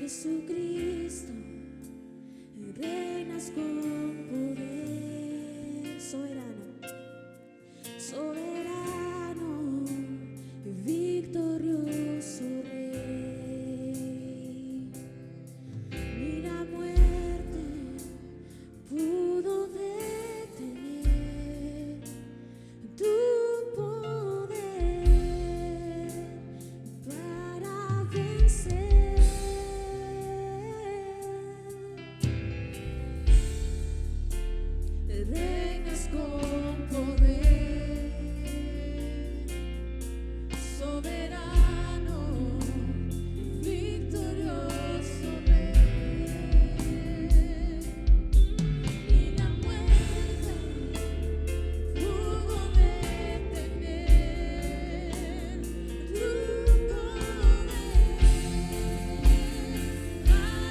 Jesucristo, reinas con poder, soberano, soberano, victorioso Rey. Ni la muerte pudo detener tu poder para vencer. Reinas con poder, soberano, victorioso Rey. Y la muerte pudo detener tu poder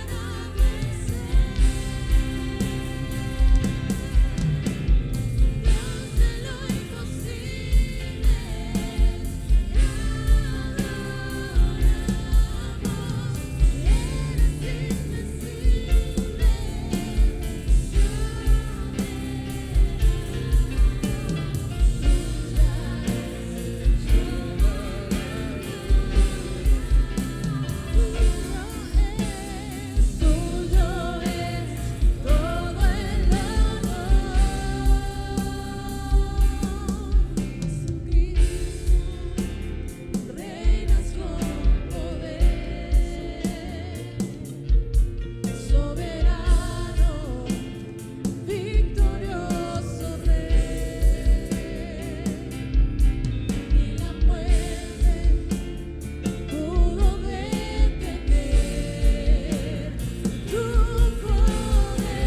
para vencer. Dios de lo imposible, te adoramos, eres invencible, tuyo es todo el honor. Jesucristo, reinas con poder, soberano, victorioso Rey. Ni la muerte pudo detener tu poder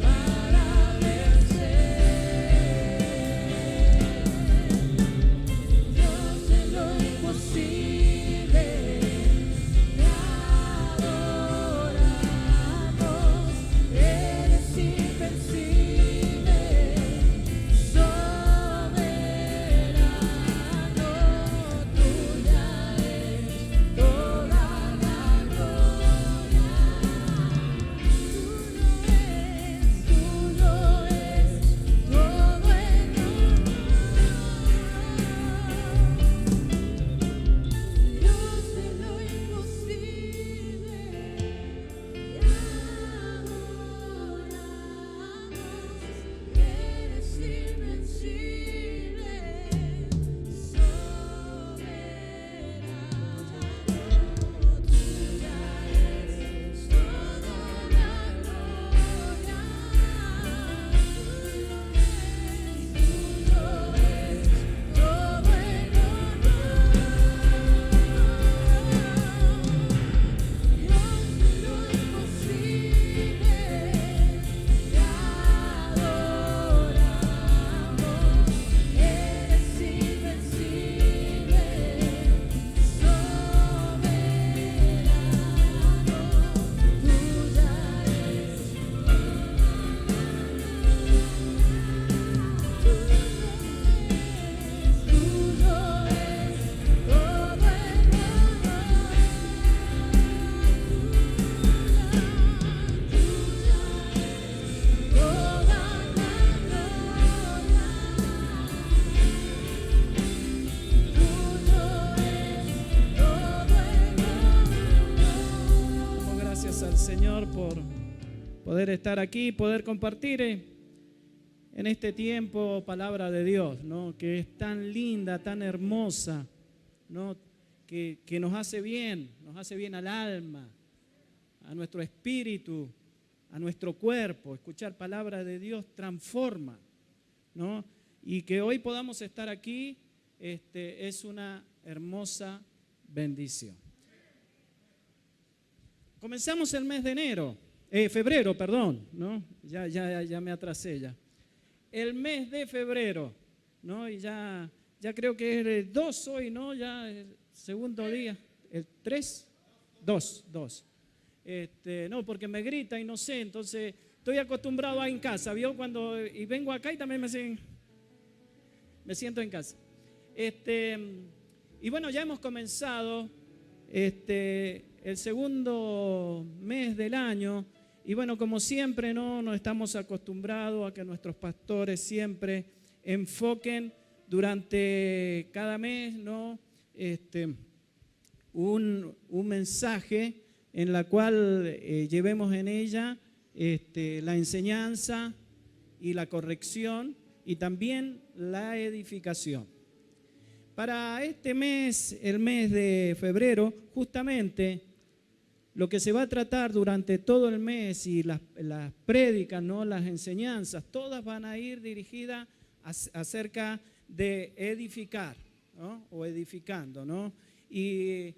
para vencer. Dios de lo imposible, te adoramos, eres invencible, soberano, tuya es toda la gloria. Tuyo es todo el honor. Dios de lo imposible, te adoramos, eres invencible, soberano, tuya es toda la gloria. Tuyo es todo el Dios de lo imposible, te adoramos, eres invencible, Damos gracias al Señor por poder estar aquí, poder compartir en este tiempo palabra de Dios, ¿no? Que es tan linda, tan hermosa, ¿no? Que nos hace bien al alma, a nuestro espíritu, a nuestro cuerpo. Escuchar palabra de Dios transforma, ¿no? Y que hoy podamos estar aquí es una hermosa bendición. Comenzamos el mes de febrero, perdón, ¿no? Ya me atrasé ya. El mes de febrero, ¿no? Y ya creo que es el 2 hoy, ¿no? Ya el segundo día, el 3, 2. No, porque me grita y no sé, entonces estoy acostumbrado a en casa, ¿vio? Y vengo acá y también me siento en casa. Y bueno, ya hemos comenzado el segundo mes del año. Y bueno, como siempre, no estamos acostumbrados a que nuestros pastores siempre enfoquen durante cada mes, ¿no? Un mensaje en la cual llevemos en ella la enseñanza y la corrección y también la edificación. Para este mes, el mes de febrero, justamente lo que se va a tratar durante todo el mes y las prédicas, ¿no? Las enseñanzas, todas van a ir dirigidas acerca de edificar, ¿no? O edificando, ¿no? Y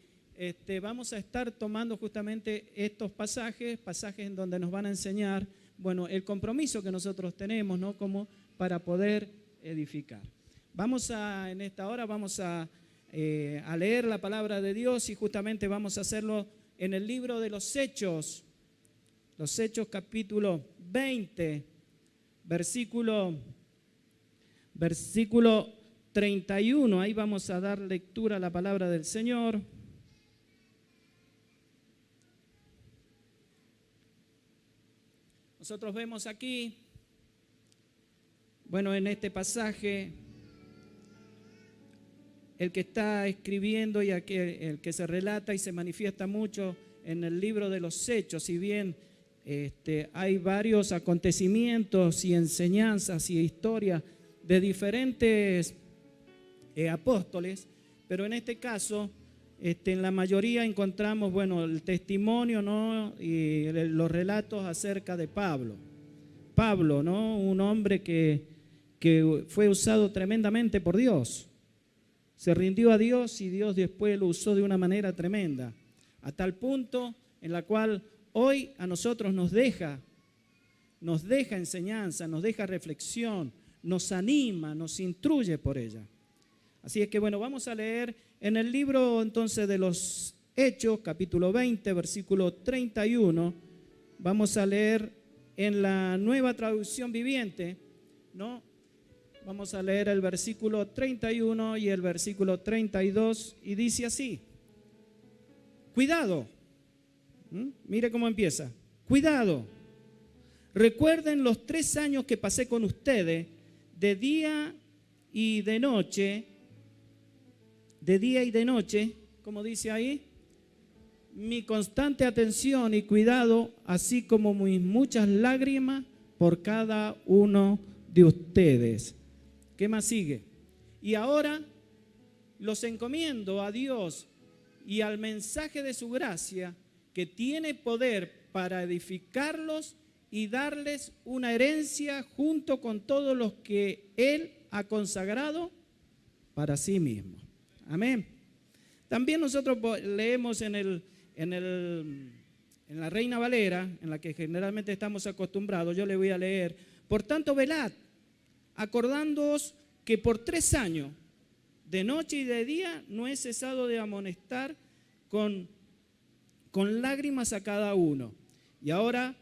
vamos a estar tomando justamente estos pasajes en donde nos van a enseñar, bueno, el compromiso que nosotros tenemos, ¿no? Como para poder edificar. En esta hora vamos a leer la palabra de Dios y justamente vamos a hacerlo en el libro de los Hechos capítulo 20, versículo 31. Ahí vamos a dar lectura a la palabra del Señor. Nosotros vemos aquí, bueno, en este pasaje, el que está escribiendo y el que se relata y se manifiesta mucho en el libro de los Hechos, si bien hay varios acontecimientos y enseñanzas y historias de diferentes apóstoles, pero en este caso, en la mayoría encontramos, bueno, el testimonio, ¿no? Y los relatos acerca de Pablo. Pablo, ¿no? Un hombre que fue usado tremendamente por Dios. Se rindió a Dios y Dios después lo usó de una manera tremenda, a tal punto en la cual hoy a nosotros nos deja enseñanza, nos deja reflexión, nos anima, nos instruye por ella. Así es que bueno, vamos a leer en el libro entonces de los Hechos, capítulo 20, versículo 31, vamos a leer en la Nueva Traducción Viviente, ¿no? Vamos a leer el versículo 31 y el versículo 32 y dice así: cuidado, mire cómo empieza, cuidado, recuerden los 3 años que pasé con ustedes de día y de noche, como dice ahí, mi constante atención y cuidado, así como mis muchas lágrimas por cada uno de ustedes. ¿Qué más sigue? Y ahora los encomiendo a Dios y al mensaje de su gracia, que tiene poder para edificarlos y darles una herencia junto con todos los que Él ha consagrado para sí mismo. Amén. También nosotros leemos en la Reina Valera, en la que generalmente estamos acostumbrados. Yo le voy a leer: por tanto, velad, acordándoos que por 3 años, de noche y de día, no he cesado de amonestar con lágrimas a cada uno. Y ahora,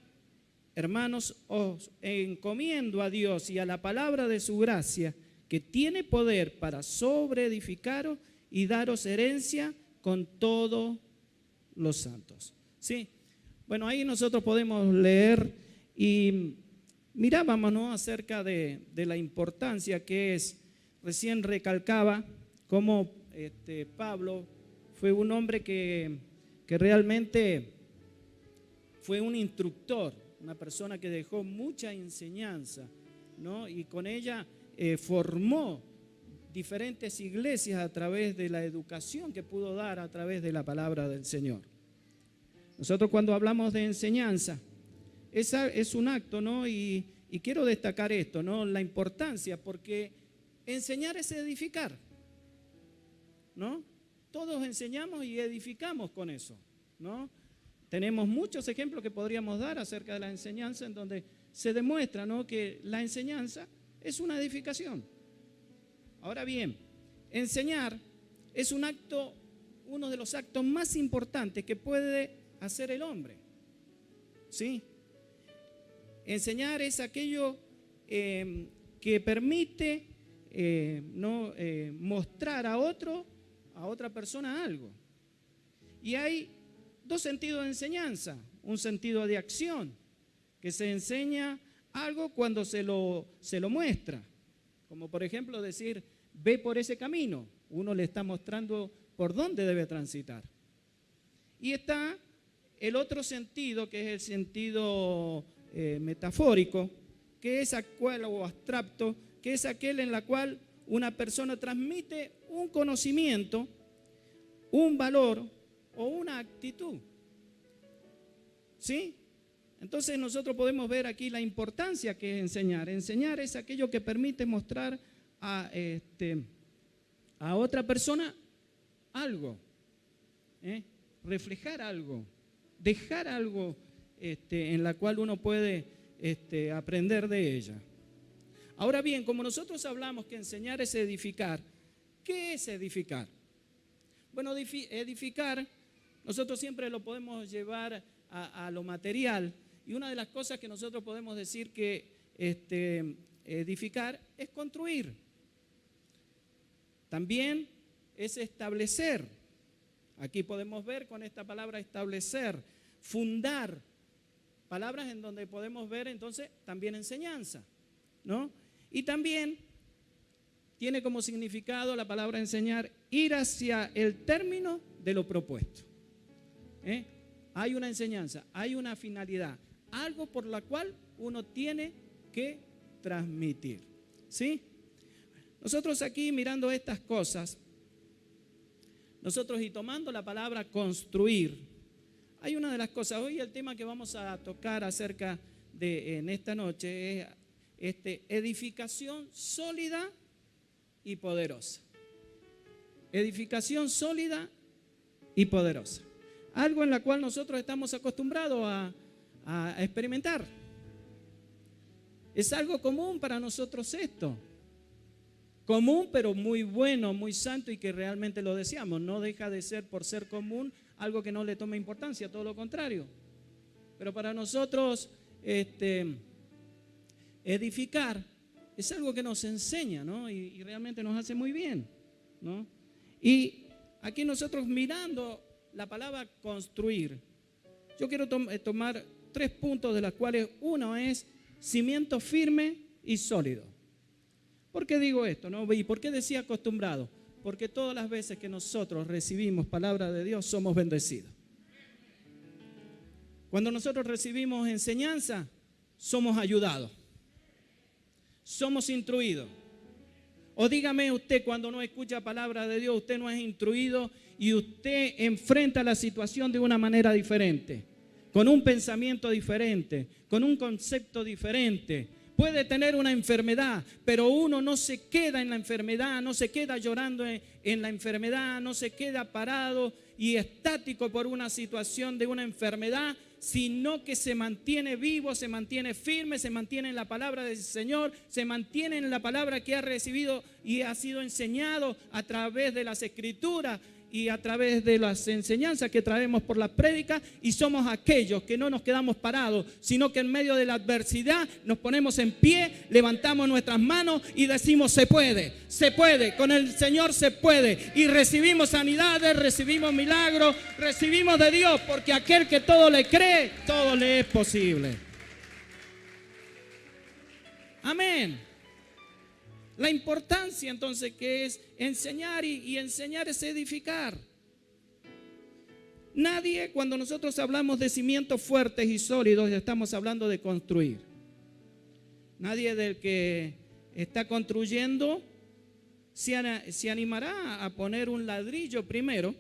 hermanos, os encomiendo a Dios y a la palabra de su gracia, que tiene poder para sobreedificaros y daros herencia con todos los santos. ¿Sí? Bueno, ahí nosotros podemos leer y mirábamos, ¿no?, acerca de la importancia que es. Recién recalcaba cómo Pablo fue un hombre que realmente fue un instructor, una persona que dejó mucha enseñanza, ¿no? Y con ella formó diferentes iglesias a través de la educación que pudo dar a través de la palabra del Señor. Nosotros cuando hablamos de enseñanza, es un acto, ¿no? Y quiero destacar esto, ¿no? La importancia, porque enseñar es edificar, ¿no? Todos enseñamos y edificamos con eso, ¿no? Tenemos muchos ejemplos que podríamos dar acerca de la enseñanza en donde se demuestra, ¿no?, que la enseñanza es una edificación. Ahora bien, enseñar es uno de los actos más importantes que puede hacer el hombre, ¿sí? Enseñar es aquello que permite mostrar a otra persona algo. Y hay dos sentidos de enseñanza. Un sentido de acción, que se enseña algo cuando se lo muestra. Como por ejemplo decir, ve por ese camino. Uno le está mostrando por dónde debe transitar. Y está el otro sentido, que es el sentido metafórico, que es aquel o abstracto, que es aquel en la cual una persona transmite un conocimiento, un valor o una actitud. ¿Sí? Entonces nosotros podemos ver aquí la importancia que es enseñar. Enseñar es aquello que permite mostrar a otra persona algo, reflejar algo, dejar algo en la cual uno puede aprender de ella. Ahora bien, como nosotros hablamos que enseñar es edificar, ¿qué es edificar? Bueno, edificar, nosotros siempre lo podemos llevar a lo material, y una de las cosas que nosotros podemos decir que edificar es construir. También es establecer. Aquí podemos ver con esta palabra establecer, fundar, palabras en donde podemos ver entonces también enseñanza, ¿no? Y también tiene como significado la palabra enseñar ir hacia el término de lo propuesto. Hay una enseñanza, hay una finalidad, algo por la cual uno tiene que transmitir, ¿sí? Nosotros aquí mirando estas cosas, nosotros y tomando la palabra construir, hay una de las cosas, hoy el tema que vamos a tocar acerca de en esta noche es edificación sólida y poderosa. Edificación sólida y poderosa. Algo en la cual nosotros estamos acostumbrados a experimentar. Es algo común para nosotros esto. Común, pero muy bueno, muy santo y que realmente lo deseamos. No deja de ser, por ser común, algo que no le toma importancia, todo lo contrario. Pero para nosotros, edificar es algo que nos enseña, ¿no? Y realmente nos hace muy bien, ¿no? Y aquí nosotros mirando la palabra construir, yo quiero tomar 3 puntos de los cuales uno es cimiento firme y sólido. ¿Por qué digo esto, no? ¿Y por qué decía acostumbrado? Porque todas las veces que nosotros recibimos palabra de Dios somos bendecidos. Cuando nosotros recibimos enseñanza, somos ayudados, somos instruidos. O dígame usted, cuando no escucha palabra de Dios, usted no es instruido y usted enfrenta la situación de una manera diferente, con un pensamiento diferente, con un concepto diferente. Puede tener una enfermedad, pero uno no se queda en la enfermedad, no se queda llorando en la enfermedad, no se queda parado y estático por una situación de una enfermedad, sino que se mantiene vivo, se mantiene firme, se mantiene en la palabra del Señor, se mantiene en la palabra que ha recibido y ha sido enseñado a través de las Escrituras y a través de las enseñanzas que traemos por la prédica, y somos aquellos que no nos quedamos parados, sino que en medio de la adversidad nos ponemos en pie, levantamos nuestras manos y decimos se puede, con el Señor se puede, y recibimos sanidades, recibimos milagros, recibimos de Dios, porque aquel que todo le cree, todo le es posible. Amén. La importancia entonces que es enseñar y enseñar es edificar. Nadie, cuando nosotros hablamos de cimientos fuertes y sólidos, estamos hablando de construir. Nadie del que está construyendo se animará a poner un ladrillo primero,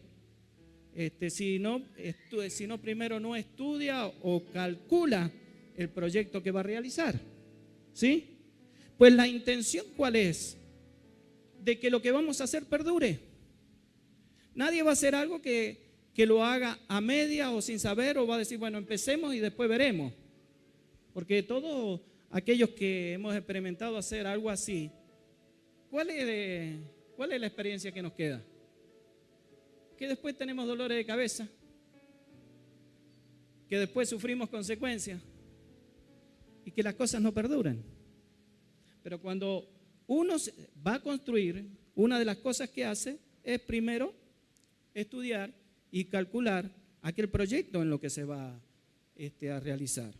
si no primero no estudia o calcula el proyecto que va a realizar, ¿sí? Pues la intención, ¿cuál es? De que lo que vamos a hacer perdure. Nadie va a hacer algo que lo haga a media o sin saber, o va a decir, bueno, empecemos y después veremos. Porque todos aquellos que hemos experimentado hacer algo así, ¿cuál es la experiencia que nos queda? Que después tenemos dolores de cabeza, que después sufrimos consecuencias y que las cosas no perduran. Pero cuando uno va a construir, una de las cosas que hace es primero estudiar y calcular aquel proyecto en lo que se va a realizar.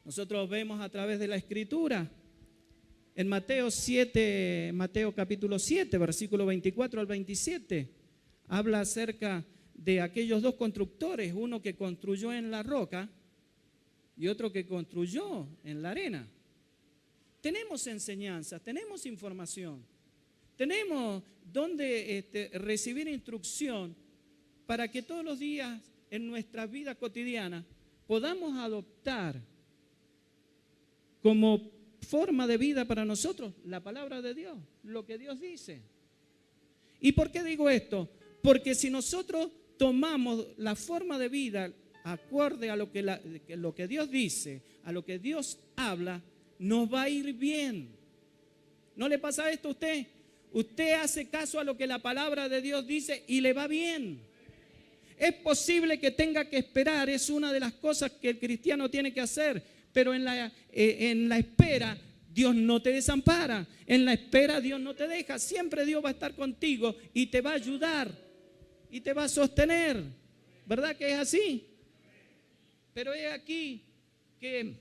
Nosotros vemos a través de la Escritura, en Mateo capítulo 7, versículo 24 al 27, habla acerca de aquellos dos constructores, uno que construyó en la roca y otro que construyó en la arena. Tenemos enseñanzas, tenemos información, tenemos donde recibir instrucción para que todos los días en nuestra vida cotidiana podamos adoptar como forma de vida para nosotros la palabra de Dios, lo que Dios dice. ¿Y por qué digo esto? Porque si nosotros tomamos la forma de vida acorde a lo que Dios dice, a lo que Dios habla, nos va a ir bien. ¿No le pasa esto a usted? Usted hace caso a lo que la palabra de Dios dice y le va bien. Es posible que tenga que esperar, es una de las cosas que el cristiano tiene que hacer, pero en la espera Dios no te desampara, en la espera Dios no te deja, siempre Dios va a estar contigo y te va a ayudar y te va a sostener, ¿verdad que es así? Pero es aquí que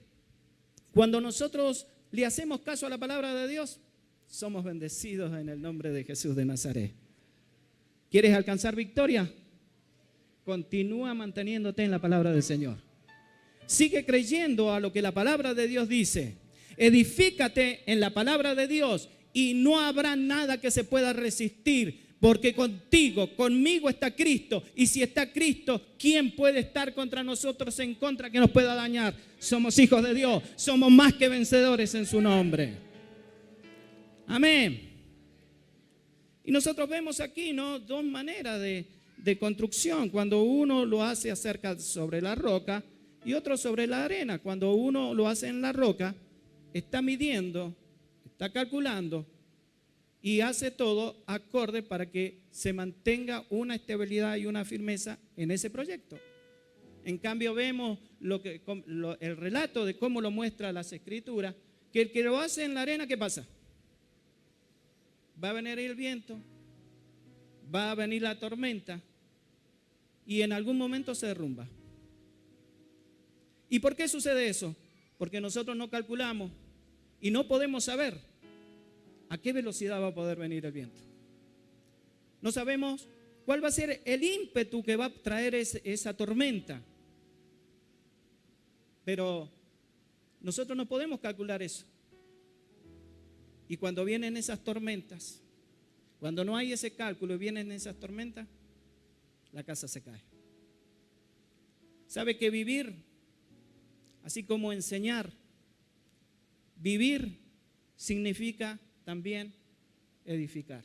cuando nosotros le hacemos caso a la palabra de Dios, somos bendecidos en el nombre de Jesús de Nazaret. ¿Quieres alcanzar victoria? Continúa manteniéndote en la palabra del Señor. Sigue creyendo a lo que la palabra de Dios dice. Edifícate en la palabra de Dios y no habrá nada que se pueda resistir, porque conmigo está Cristo, y si está Cristo, ¿quién puede estar contra nosotros en contra que nos pueda dañar? Somos hijos de Dios, somos más que vencedores en su nombre. Amén. Y nosotros vemos aquí, ¿no?, dos maneras de construcción. Cuando uno lo hace sobre la roca y otro sobre la arena. Cuando uno lo hace en la roca, está midiendo, está calculando y hace todo acorde para que se mantenga una estabilidad y una firmeza en ese proyecto. En cambio vemos el relato de cómo lo muestra las Escrituras, que el que lo hace en la arena, ¿qué pasa? Va a venir el viento, va a venir la tormenta y en algún momento se derrumba. ¿Y por qué sucede eso? Porque nosotros no calculamos y no podemos saber a qué velocidad va a poder venir el viento. No sabemos cuál va a ser el ímpetu que va a traer esa tormenta. Pero nosotros no podemos calcular eso. Y cuando vienen esas tormentas, cuando no hay ese cálculo y vienen esas tormentas, la casa se cae. ¿Sabe que vivir, así como enseñar, vivir significa también edificar?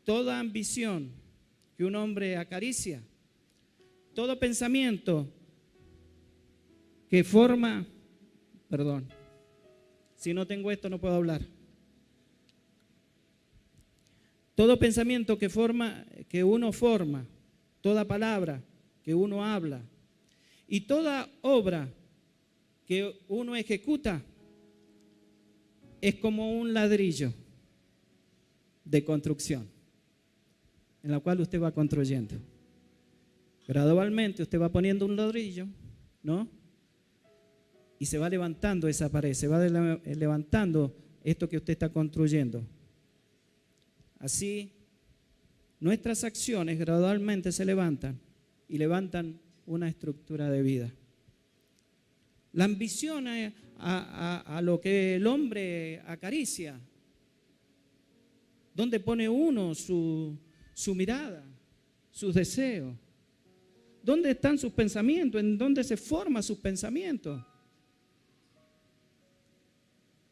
Toda ambición que un hombre acaricia, todo pensamiento que forma, si no tengo esto no puedo hablar. Todo pensamiento que uno forma, toda palabra que uno habla y toda obra que uno ejecuta es como un ladrillo de construcción en la cual usted va construyendo. Gradualmente usted va poniendo un ladrillo, ¿no? Y se va levantando esa pared, se va levantando esto que usted está construyendo. Así, nuestras acciones gradualmente se levantan y levantan una estructura de vida. La ambición a lo que el hombre acaricia, ¿dónde pone uno su mirada, sus deseos? ¿Dónde están sus pensamientos? ¿En dónde se forman sus pensamientos?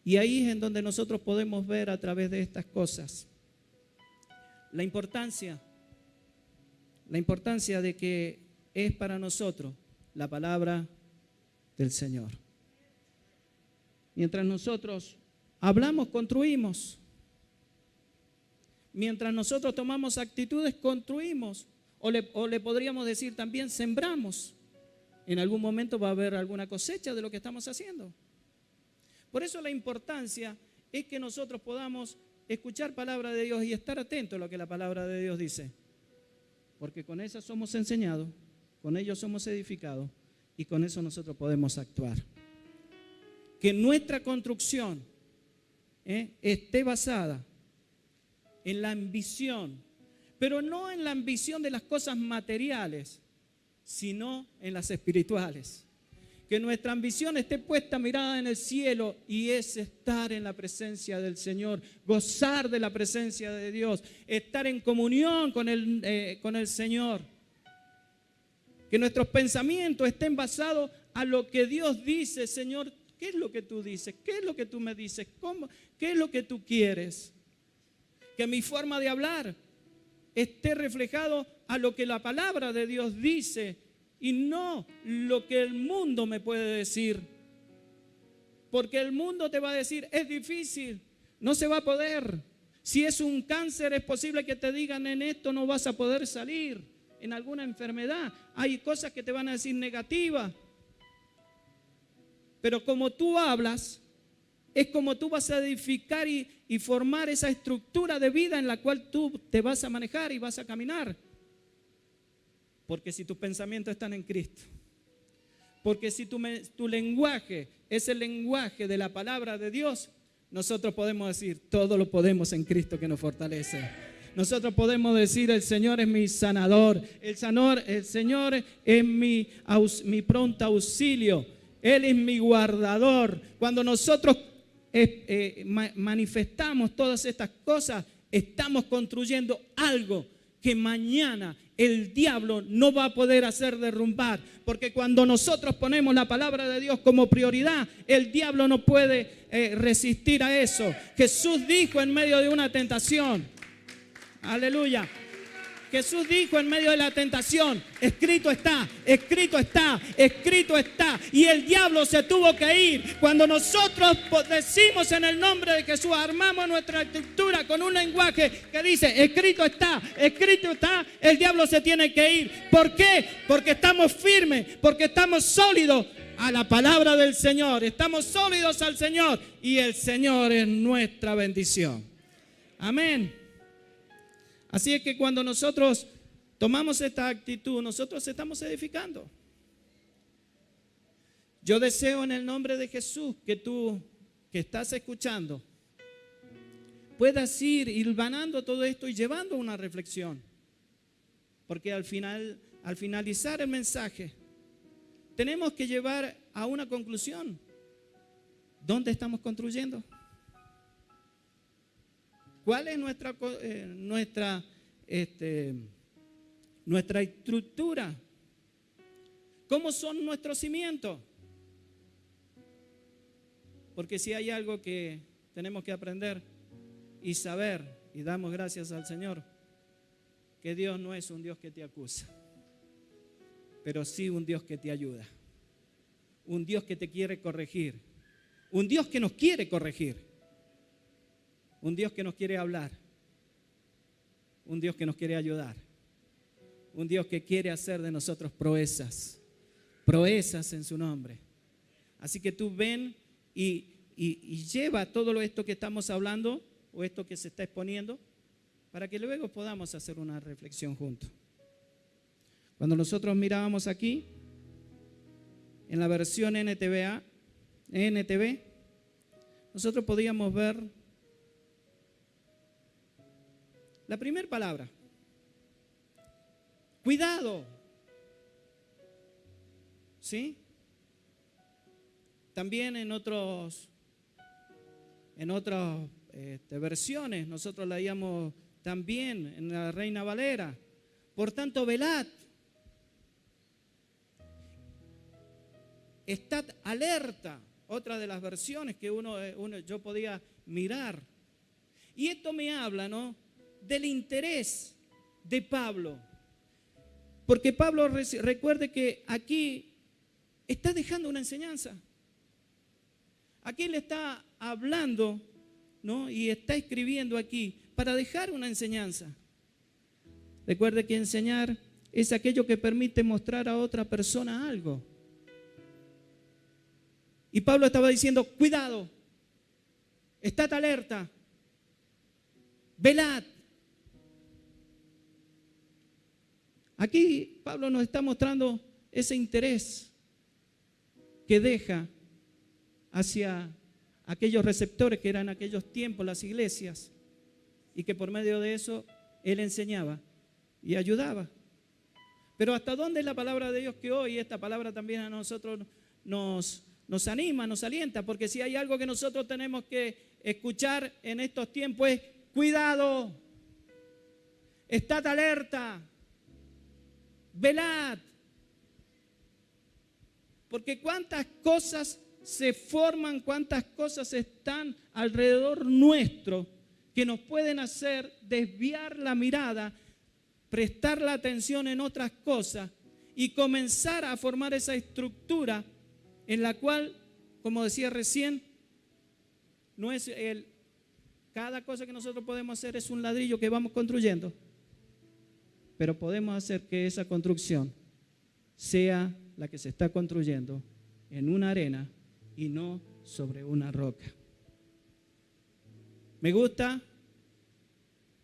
Y ahí es en donde nosotros podemos ver a través de estas cosas la importancia de que es para nosotros la palabra del Señor. Mientras nosotros hablamos, construimos. Mientras nosotros tomamos actitudes, construimos. O le podríamos decir también, sembramos. En algún momento va a haber alguna cosecha de lo que estamos haciendo. Por eso la importancia es que nosotros podamos escuchar palabra de Dios y estar atento a lo que la palabra de Dios dice. Porque con esa somos enseñados, con ello somos edificados y con eso nosotros podemos actuar. Que nuestra construcción esté basada en la ambición, pero no en la ambición de las cosas materiales, sino en las espirituales. Que nuestra ambición esté puesta mirada en el cielo y es estar en la presencia del Señor, gozar de la presencia de Dios, estar en comunión con el Señor. Que nuestros pensamientos estén basados a lo que Dios dice. Señor, ¿qué es lo que tú dices? ¿Qué es lo que tú me dices? ¿Cómo? ¿Qué es lo que tú quieres? Que mi forma de hablar esté reflejado a lo que la palabra de Dios dice y no lo que el mundo me puede decir. Porque el mundo te va a decir, es difícil, no se va a poder. Si es un cáncer, es posible que te digan, en esto no vas a poder salir. En alguna enfermedad, hay cosas que te van a decir negativas. Pero como tú hablas, es como tú vas a edificar y formar esa estructura de vida en la cual tú te vas a manejar y vas a caminar. Porque si tus pensamientos están en Cristo, porque si tu lenguaje es el lenguaje de la palabra de Dios, nosotros podemos decir, todo lo podemos en Cristo que nos fortalece. Nosotros podemos decir, el Señor es mi sanador, el Señor es mi pronto auxilio, Él es mi guardador. Cuando nosotros manifestamos todas estas cosas, estamos construyendo algo que mañana el diablo no va a poder hacer derrumbar. Porque cuando nosotros ponemos la palabra de Dios como prioridad, el diablo no puede resistir a eso. Jesús dijo en medio de una tentación, aleluya, Jesús dijo en medio de la tentación, escrito está, escrito está, escrito está. Y el diablo se tuvo que ir. Cuando nosotros decimos en el nombre de Jesús, armamos nuestra estructura con un lenguaje que dice, escrito está, el diablo se tiene que ir. ¿Por qué? Porque estamos firmes, porque estamos sólidos a la palabra del Señor. Estamos sólidos al Señor y el Señor es nuestra bendición. Amén. Así es que cuando nosotros tomamos esta actitud, nosotros estamos edificando. Yo deseo en el nombre de Jesús que tú, que estás escuchando, puedas ir hilvanando todo esto y llevando una reflexión. Porque al finalizar el mensaje, tenemos que llevar a una conclusión. ¿Dónde estamos construyendo? ¿Cuál es nuestra estructura? ¿Cómo son nuestros cimientos? Porque si hay algo que tenemos que aprender y saber, y damos gracias al Señor, que Dios no es un Dios que te acusa, pero sí un Dios que te ayuda, un Dios que te quiere corregir, un Dios que nos quiere corregir. Un Dios que nos quiere hablar, un Dios que nos quiere ayudar, un Dios que quiere hacer de nosotros proezas en su nombre. Así que tú ven y lleva todo esto que estamos hablando o esto que se está exponiendo para que luego podamos hacer una reflexión juntos. Cuando nosotros mirábamos aquí, en la versión NTV, nosotros podíamos ver la primera palabra, cuidado. ¿Sí? También en otras versiones, nosotros leíamos también en la Reina Valera, por tanto velad, estad alerta, otra de las versiones que yo podía mirar. Y esto me habla, ¿no?, del interés de Pablo. Porque Pablo, recuerde que aquí está dejando una enseñanza. Aquí le está hablando, ¿no?, y está escribiendo aquí para dejar una enseñanza. Recuerde que enseñar es aquello que permite mostrar a otra persona algo. Y Pablo estaba diciendo, cuidado, estad alerta. velad. Aquí Pablo nos está mostrando ese interés que deja hacia aquellos receptores que eran en aquellos tiempos las iglesias, y que por medio de eso él enseñaba y ayudaba. Pero ¿hasta dónde es la palabra de Dios? Que hoy esta palabra también a nosotros nos anima, nos alienta, porque si hay algo que nosotros tenemos que escuchar en estos tiempos es: cuidado, estad alerta, velad. Porque cuántas cosas se forman, cuántas cosas están alrededor nuestro que nos pueden hacer desviar la mirada, prestar la atención en otras cosas y comenzar a formar esa estructura en la cual, como decía recién, no es cada cosa que nosotros podemos hacer es un ladrillo que vamos construyendo, pero podemos hacer que esa construcción sea la que se está construyendo en una arena y no sobre una roca. Me gusta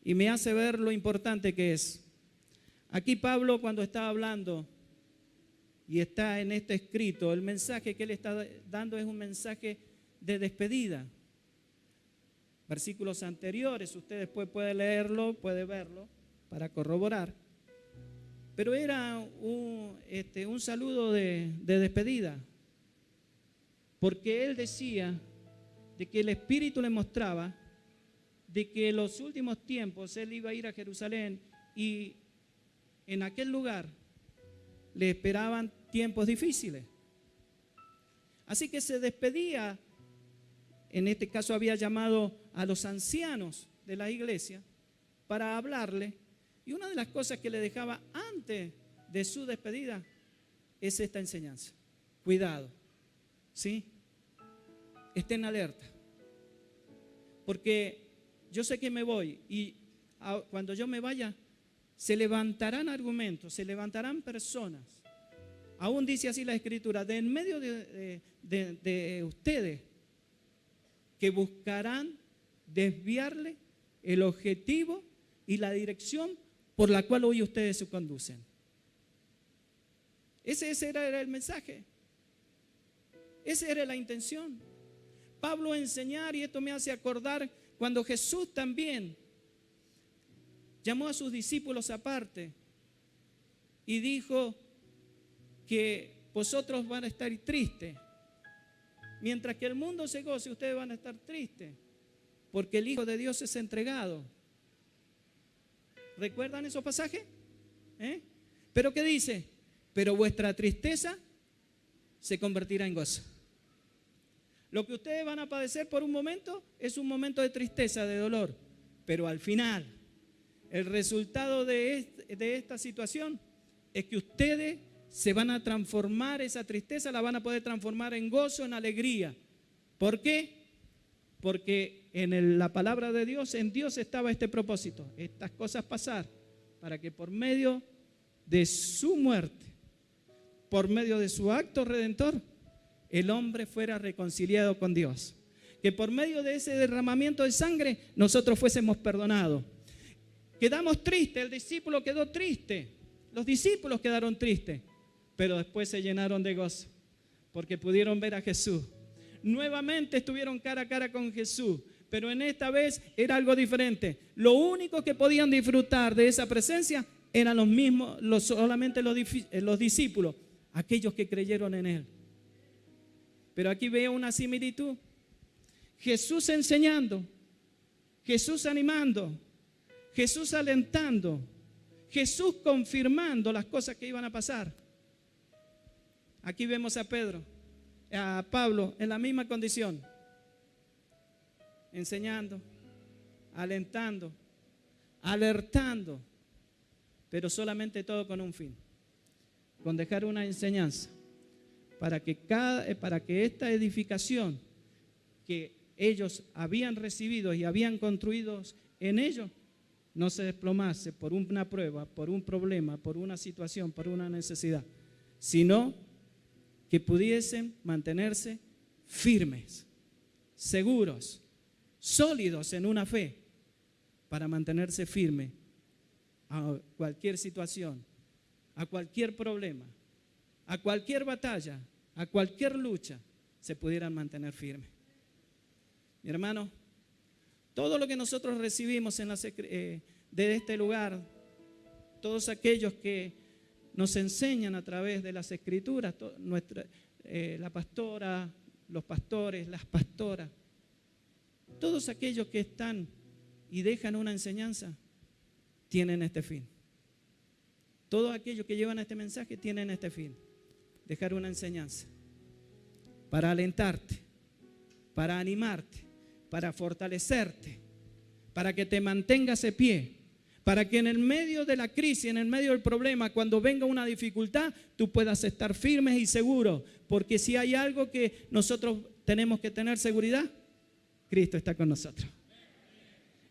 y me hace ver lo importante que es. Aquí Pablo, cuando está hablando y está en este escrito, el mensaje que él está dando es un mensaje de despedida. Versículos anteriores, usted después puede leerlo, puede verlo para corroborar. Pero era un saludo de despedida, porque él decía de que el Espíritu le mostraba de que en los últimos tiempos él iba a ir a Jerusalén y en aquel lugar le esperaban tiempos difíciles. Así que se despedía, en este caso había llamado a los ancianos de la iglesia para hablarle, y una de las cosas que le dejaba antes de su despedida es esta enseñanza: cuidado, ¿sí? Estén alerta, porque yo sé que me voy y cuando yo me vaya se levantarán argumentos, se levantarán personas. Aún dice así la Escritura: de en medio de ustedes, que buscarán desviarle el objetivo y la dirección por la cual hoy ustedes se conducen. Ese era el mensaje. Esa era la intención. Pablo enseñar, y esto me hace acordar cuando Jesús también llamó a sus discípulos aparte y dijo que vosotros van a estar tristes. Mientras que el mundo se goce, ustedes van a estar tristes, porque el Hijo de Dios es entregado. ¿Recuerdan esos pasajes? ¿Pero qué dice? Pero vuestra tristeza se convertirá en gozo. Lo que ustedes van a padecer por un momento es un momento de tristeza, de dolor, pero al final, el resultado de esta situación es que ustedes se van a transformar, esa tristeza la van a poder transformar en gozo, en alegría. ¿Por qué? Porque en la palabra de Dios, en Dios estaba este propósito: estas cosas pasar para que por medio de su muerte, por medio de su acto redentor, el hombre fuera reconciliado con Dios. Que por medio de ese derramamiento de sangre nosotros fuésemos perdonados. Quedamos tristes, el discípulo quedó triste, los discípulos quedaron tristes, pero después se llenaron de gozo porque pudieron ver a Jesús. Nuevamente estuvieron cara a cara con Jesús, pero en esta vez era algo diferente. Lo único que podían disfrutar de esa presencia eran solamente los discípulos, aquellos que creyeron en Él. Pero aquí veo una similitud: Jesús enseñando, Jesús animando, Jesús alentando, Jesús confirmando las cosas que iban a pasar. Aquí vemos a Pablo en la misma condición, enseñando, alentando, alertando, pero solamente todo con un fin: con dejar una enseñanza para que esta edificación que ellos habían recibido y habían construido en ellos no se desplomase por una prueba, por un problema, por una situación, por una necesidad, sino que pudiesen mantenerse firmes, seguros, sólidos en una fe, para mantenerse firme a cualquier situación, a cualquier problema, a cualquier batalla, a cualquier lucha, se pudieran mantener firmes. Mi hermano, todo lo que nosotros recibimos en de este lugar, todos aquellos que nos enseñan a través de las Escrituras, la pastora, los pastores, las pastoras, todos aquellos que están y dejan una enseñanza, tienen este fin. Todos aquellos que llevan este mensaje tienen este fin: dejar una enseñanza para alentarte, para animarte, para fortalecerte, para que te mantengas de pie, para que en el medio de la crisis, en el medio del problema, cuando venga una dificultad, tú puedas estar firmes y seguros, porque si hay algo que nosotros tenemos que tener seguridad, Cristo está con nosotros.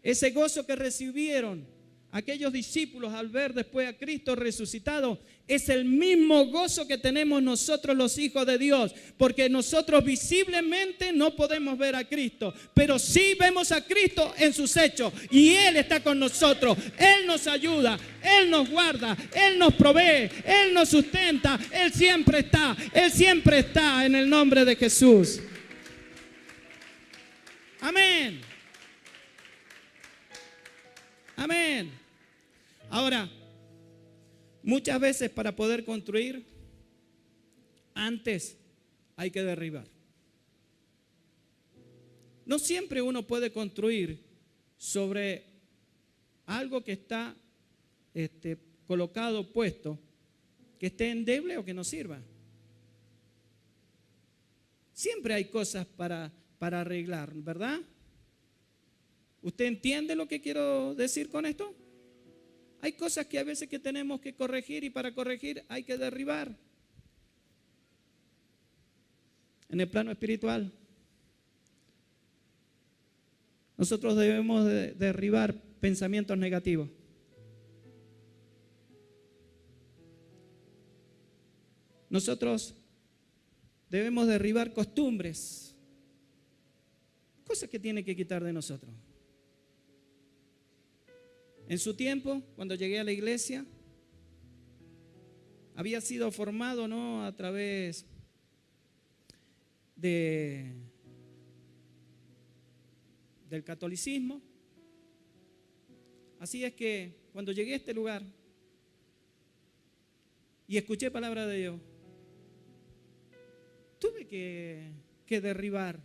Ese gozo que recibieron aquellos discípulos al ver después a Cristo resucitado es el mismo gozo que tenemos nosotros los hijos de Dios, porque nosotros visiblemente no podemos ver a Cristo, pero sí vemos a Cristo en sus hechos, y Él está con nosotros. Él nos ayuda, Él nos guarda, Él nos provee, Él nos sustenta. Él siempre está en el nombre de Jesús. Amén. Amén. Ahora, muchas veces para poder construir, antes hay que derribar. No siempre uno puede construir sobre algo que está colocado, puesto, que esté endeble o que no sirva. Siempre hay cosas para arreglar, ¿verdad? ¿Usted entiende lo que quiero decir con esto? Hay cosas que a veces que tenemos que corregir, y para corregir hay que derribar. En el plano espiritual, nosotros debemos de derribar pensamientos negativos. Nosotros debemos derribar costumbres, cosas que tiene que quitar de nosotros. En su tiempo, cuando llegué a la iglesia, había sido formado, ¿no?, a través del catolicismo. Así es que cuando llegué a este lugar y escuché palabra de Dios, tuve que derribar,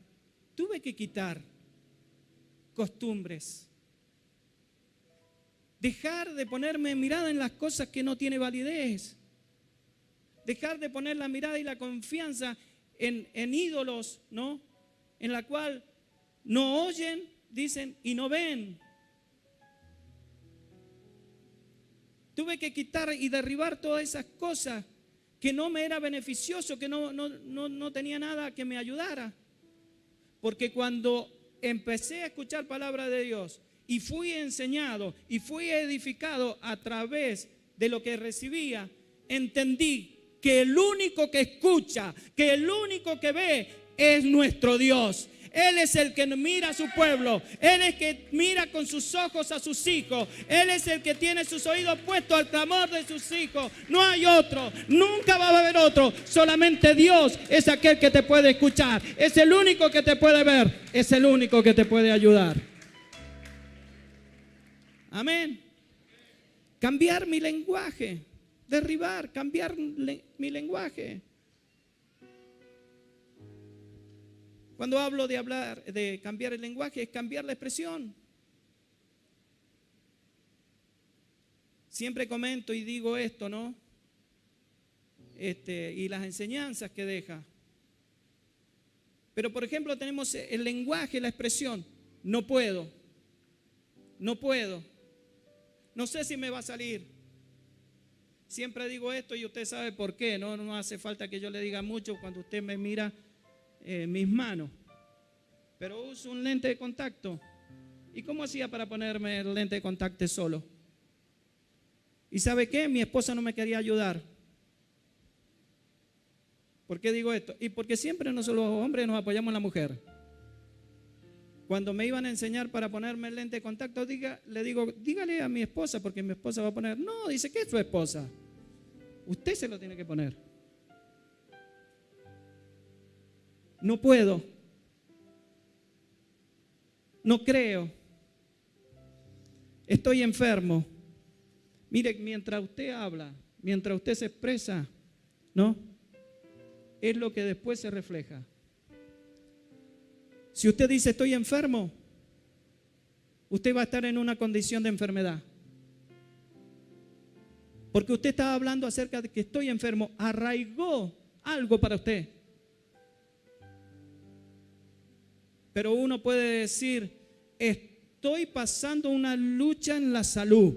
tuve que quitar costumbres. Dejar de ponerme mirada en las cosas que no tienen validez. Dejar de poner la mirada y la confianza en ídolos, ¿no?, en la cual no oyen, dicen, y no ven. Tuve que quitar y derribar todas esas cosas que no me era beneficioso, que no tenía nada que me ayudara. Porque cuando empecé a escuchar palabra de Dios y fui enseñado y fui edificado a través de lo que recibía, entendí que el único que escucha, que el único que ve es nuestro Dios. Él es el que mira a su pueblo. Él es el que mira con sus ojos a sus hijos. Él es el que tiene sus oídos puestos al clamor de sus hijos. No hay otro, nunca va a haber otro. Solamente Dios es aquel que te puede escuchar. Es el único que te puede ver. Es el único que te puede ayudar. Amén. Cambiar mi lenguaje. Derribar, cambiar mi lenguaje. Cuando hablo de cambiar el lenguaje, es cambiar la expresión. Siempre comento y digo esto, ¿no? Y las enseñanzas que deja. Pero por ejemplo tenemos el lenguaje, la expresión. No puedo. No puedo. No sé si me va a salir. Siempre digo esto y usted sabe por qué. No hace falta que yo le diga mucho cuando usted me mira mis manos. Pero uso un lente de contacto. ¿Y cómo hacía para ponerme el lente de contacto solo? ¿Y sabe qué? Mi esposa no me quería ayudar. ¿Por qué digo esto? Y porque siempre nosotros los hombres nos apoyamos en la mujer. Cuando me iban a enseñar para ponerme el lente de contacto, le digo, dígale a mi esposa, porque mi esposa va a poner. No, dice, ¿qué es su esposa? Usted se lo tiene que poner. No puedo. No creo. Estoy enfermo. Mire, mientras usted habla, mientras usted se expresa, ¿no? Es lo que después se refleja. Si usted dice estoy enfermo, usted va a estar en una condición de enfermedad. Porque usted estaba hablando acerca de que estoy enfermo, arraigó algo para usted. Pero uno puede decir, estoy pasando una lucha en la salud.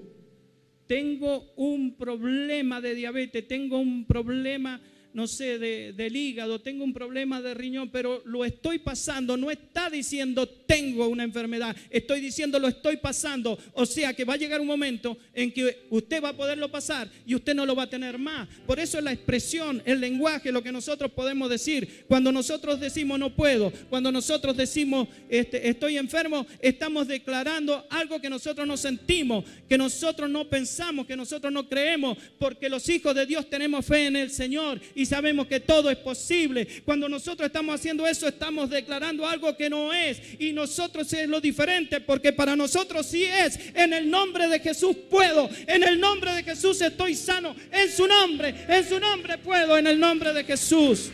Tengo un problema de diabetes, tengo un problema, no sé, del hígado, tengo un problema de riñón, pero lo estoy pasando. No está diciendo tengo una enfermedad, estoy diciendo lo estoy pasando. O sea que va a llegar un momento en que usted va a poderlo pasar y usted no lo va a tener más. Por eso es la expresión, el lenguaje, lo que nosotros podemos decir. Cuando nosotros decimos no puedo, cuando nosotros decimos estoy enfermo, estamos declarando algo que nosotros no sentimos, que nosotros no pensamos, que nosotros no creemos, porque los hijos de Dios tenemos fe en el Señor y sabemos que todo es posible. Cuando nosotros estamos haciendo eso, estamos declarando algo que no es, y nosotros es lo diferente, porque para nosotros sí es. En el nombre de Jesús puedo, en el nombre de Jesús estoy sano, en su nombre puedo, en el nombre de Jesús.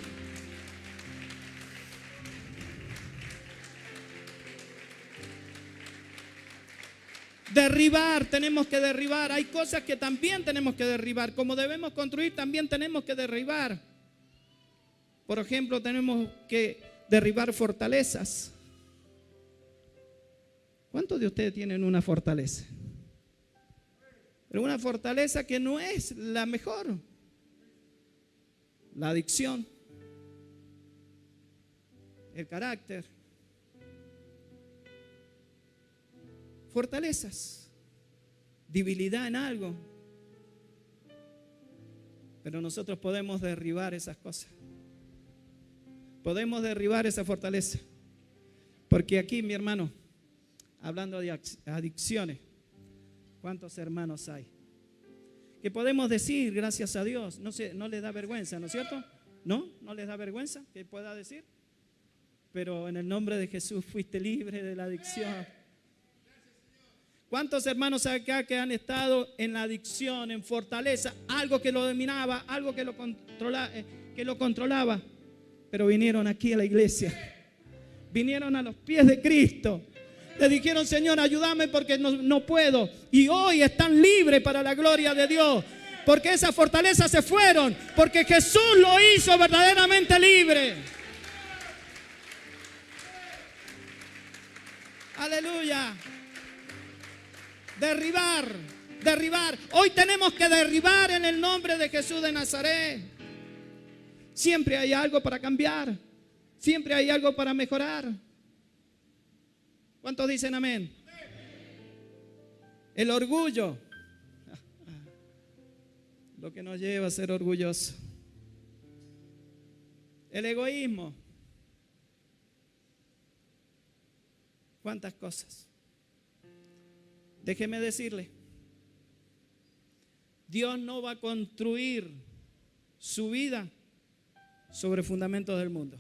Derribar, tenemos que derribar. Hay cosas que también tenemos que derribar. Como debemos construir, también tenemos que derribar. Por ejemplo, tenemos que derribar fortalezas. ¿Cuántos de ustedes tienen una fortaleza? Pero una fortaleza que no es la mejor. La adicción, el carácter. Fortalezas, debilidad en algo. Pero nosotros podemos derribar esas cosas. Podemos derribar esa fortaleza. Porque aquí, mi hermano, hablando de adicciones, ¿cuántos hermanos hay? Que podemos decir, gracias a Dios, no les da vergüenza, ¿no es cierto? ¿No les da vergüenza que pueda decir? Pero en el nombre de Jesús fuiste libre de la adicción. ¿Cuántos hermanos acá que han estado en la adicción, en fortaleza, algo que lo dominaba, algo que lo controlaba, pero vinieron aquí a la iglesia, vinieron a los pies de Cristo, le dijeron, Señor, ayúdame porque no puedo, y hoy están libres para la gloria de Dios, porque esas fortalezas se fueron, porque Jesús lo hizo verdaderamente libre. Aleluya. Derribar. Hoy tenemos que derribar en el nombre de Jesús de Nazaret. Siempre hay algo para cambiar. Siempre hay algo para mejorar. ¿Cuántos dicen amén? El orgullo. Lo que nos lleva a ser orgullosos. El egoísmo. ¿Cuántas cosas? Déjeme decirle, Dios no va a construir su vida sobre fundamentos del mundo.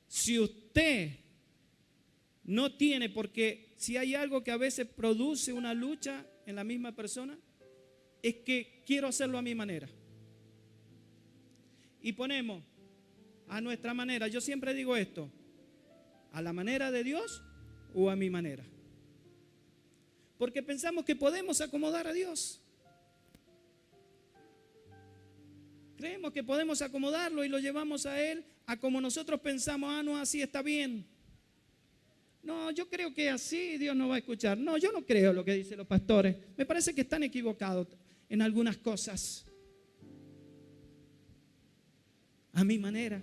Si usted no tiene, porque si hay algo que a veces produce una lucha en la misma persona, es que quiero hacerlo a mi manera. Y ponemos a nuestra manera, yo siempre digo esto, a la manera de Dios o a mi manera. Porque pensamos que podemos acomodar a Dios. Creemos que podemos acomodarlo y lo llevamos a Él a como nosotros pensamos. No, así está bien. No, yo creo que así Dios no va a escuchar. No, yo no creo lo que dicen los pastores. Me parece que están equivocados en algunas cosas. A mi manera.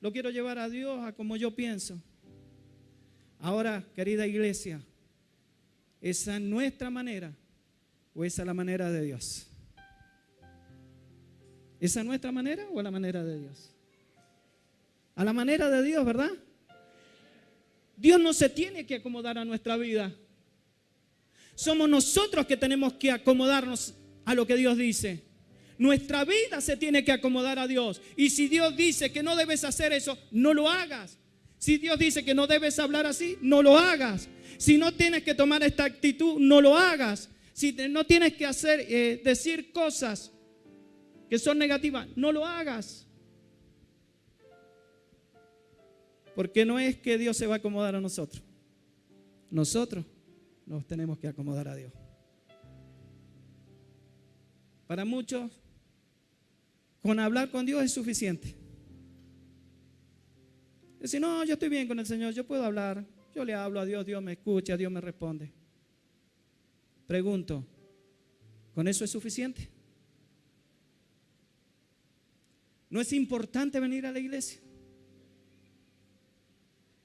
Lo quiero llevar a Dios a como yo pienso. Ahora, querida iglesia, ¿esa es nuestra manera o esa es la manera de Dios? ¿Esa es nuestra manera o la manera de Dios? A la manera de Dios, ¿verdad? Dios no se tiene que acomodar a nuestra vida. Somos nosotros que tenemos que acomodarnos a lo que Dios dice. Nuestra vida se tiene que acomodar a Dios. Y si Dios dice que no debes hacer eso, no lo hagas. Si Dios dice que no debes hablar así, no lo hagas. Si no tienes que tomar esta actitud, no lo hagas. Si no tienes que decir cosas que son negativas, no lo hagas. Porque no es que Dios se va a acomodar a nosotros. Nosotros nos tenemos que acomodar a Dios. Para muchos, con hablar con Dios es suficiente. Decir, no, yo estoy bien con el Señor, yo puedo hablar. Yo le hablo a Dios, Dios me escucha, Dios me responde. Pregunto, ¿con eso es suficiente? ¿No es importante venir a la iglesia?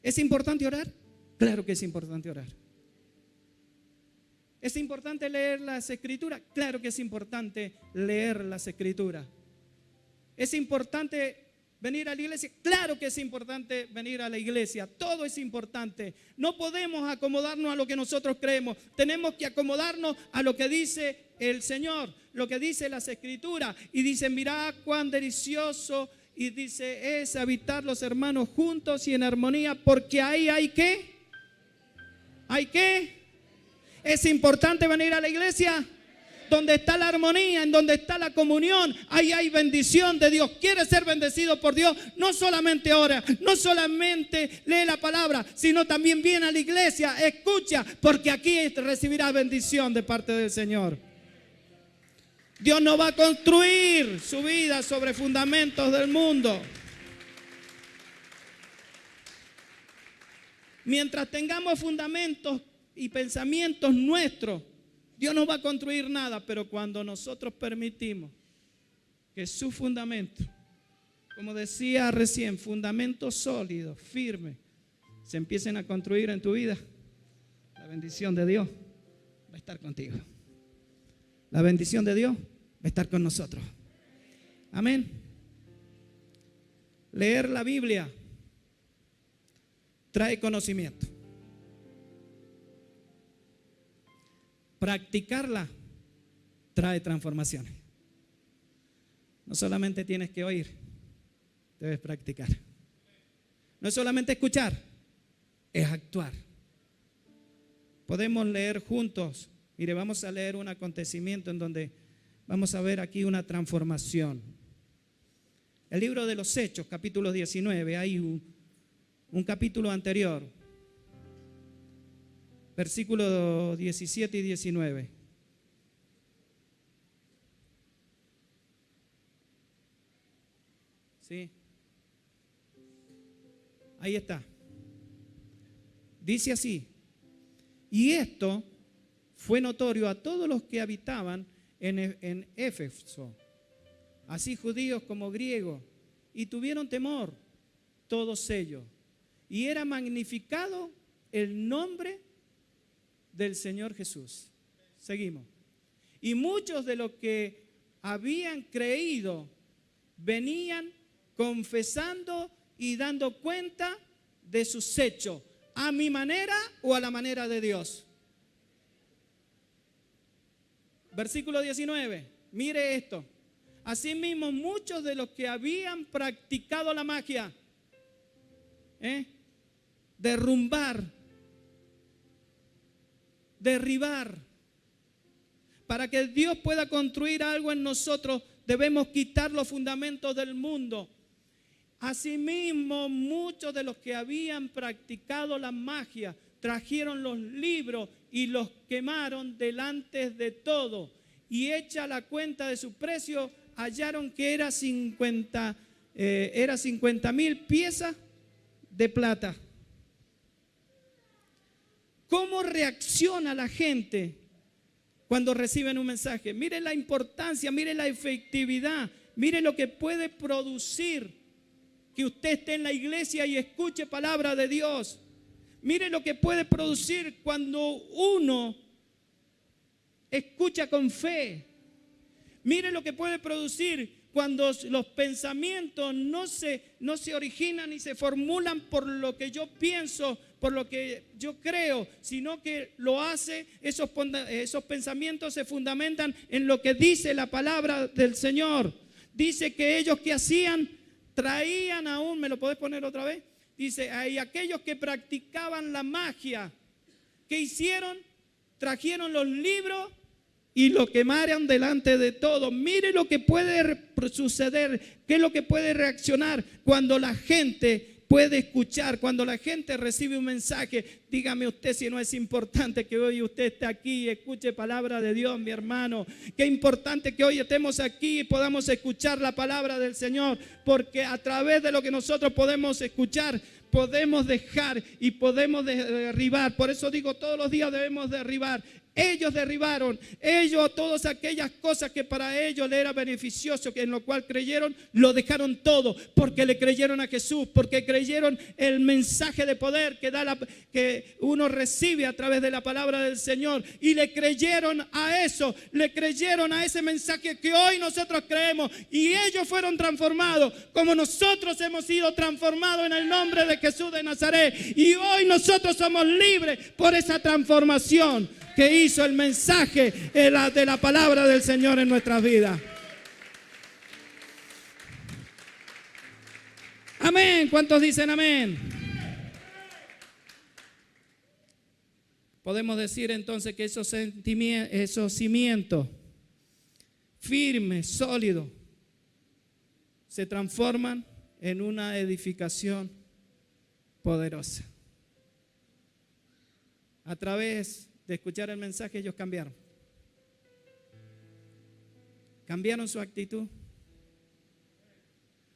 ¿Es importante orar? Claro que es importante orar. ¿Es importante leer las escrituras? Claro que es importante leer las escrituras. ¿Es importante venir a la iglesia? Claro que es importante venir a la iglesia. Todo es importante. No podemos acomodarnos a lo que nosotros creemos. Tenemos que acomodarnos a lo que dice el Señor, lo que dice las escrituras. Y dice, mirá cuán delicioso. Y dice, es habitar los hermanos juntos y en armonía, porque ahí hay ¿qué? ¿Hay qué? ¿Es importante venir a la iglesia? Donde está la armonía, en donde está la comunión, ahí hay bendición de Dios. ¿Quieres ser bendecido por Dios? No solamente ora, no solamente lee la palabra, sino también viene a la iglesia, escucha, porque aquí recibirás bendición de parte del Señor. Dios no va a construir su vida sobre fundamentos del mundo. Mientras tengamos fundamentos y pensamientos nuestros, Dios no va a construir nada, pero cuando nosotros permitimos que su fundamento, como decía recién, fundamentos sólidos, firmes, se empiecen a construir en tu vida, la bendición de Dios va a estar contigo. La bendición de Dios va a estar con nosotros. Amén. Leer la Biblia trae conocimiento. Practicarla trae transformaciones. No solamente tienes que oír, debes practicar. No es solamente escuchar, es actuar. Podemos leer juntos. Mire, vamos a leer un acontecimiento en donde vamos a ver aquí una transformación. El libro de los Hechos, capítulo 19, hay un capítulo anterior, versículos 17 y 19. ¿Sí? Ahí está. Dice así: y esto fue notorio a todos los que habitaban en Éfeso, así judíos como griegos, y tuvieron temor todos ellos. Y era magnificado el nombre del Señor Jesús. Seguimos. Y muchos de los que habían creído venían confesando y dando cuenta de sus hechos, a mi manera o a la manera de Dios. Versículo 19, mire esto. Asimismo, muchos de los que habían practicado la magia, derrumbar, derribar, para que Dios pueda construir algo en nosotros, debemos quitar los fundamentos del mundo. Asimismo, muchos de los que habían practicado la magia trajeron los libros y los quemaron delante de todo, y hecha la cuenta de su precio, hallaron que era 50,000 piezas de plata. ¿Cómo reacciona la gente cuando reciben un mensaje? Mire la importancia, mire la efectividad, mire lo que puede producir que usted esté en la iglesia y escuche palabra de Dios. Mire lo que puede producir cuando uno escucha con fe. Mire lo que puede producir cuando los pensamientos no se originan y se formulan por lo que yo pienso, por lo que yo creo, sino que lo hace, esos pensamientos se fundamentan en lo que dice la palabra del Señor. Dice que ellos que hacían, traían aún, ¿me lo podés poner otra vez? Dice, hay aquellos que practicaban la magia, ¿qué hicieron? Trajeron los libros y lo quemaron delante de todos. Mire lo que puede suceder, qué es lo que puede reaccionar cuando la gente puede escuchar, cuando la gente recibe un mensaje. Dígame usted si no es importante que hoy usted esté aquí y escuche palabra de Dios, mi hermano. Qué importante que hoy estemos aquí y podamos escuchar la palabra del Señor, porque a través de lo que nosotros podemos escuchar, podemos dejar y podemos derribar. Por eso digo, todos los días debemos derribar. Ellos derribaron, ellos todas aquellas cosas que para ellos le era beneficioso, que en lo cual creyeron, lo dejaron todo, porque le creyeron a Jesús, porque creyeron el mensaje de poder que uno recibe a través de la palabra del Señor, y le creyeron a eso, le creyeron a ese mensaje que hoy nosotros creemos, y ellos fueron transformados, como nosotros hemos sido transformados en el nombre de Jesús de Nazaret, y hoy nosotros somos libres por esa transformación que hizo el mensaje de la palabra del Señor en nuestras vidas. Amén. ¿Cuántos dicen amén? Podemos decir entonces que esos cimientos firmes, sólidos, se transforman en una edificación poderosa. A través de escuchar el mensaje, ellos cambiaron. Cambiaron su actitud.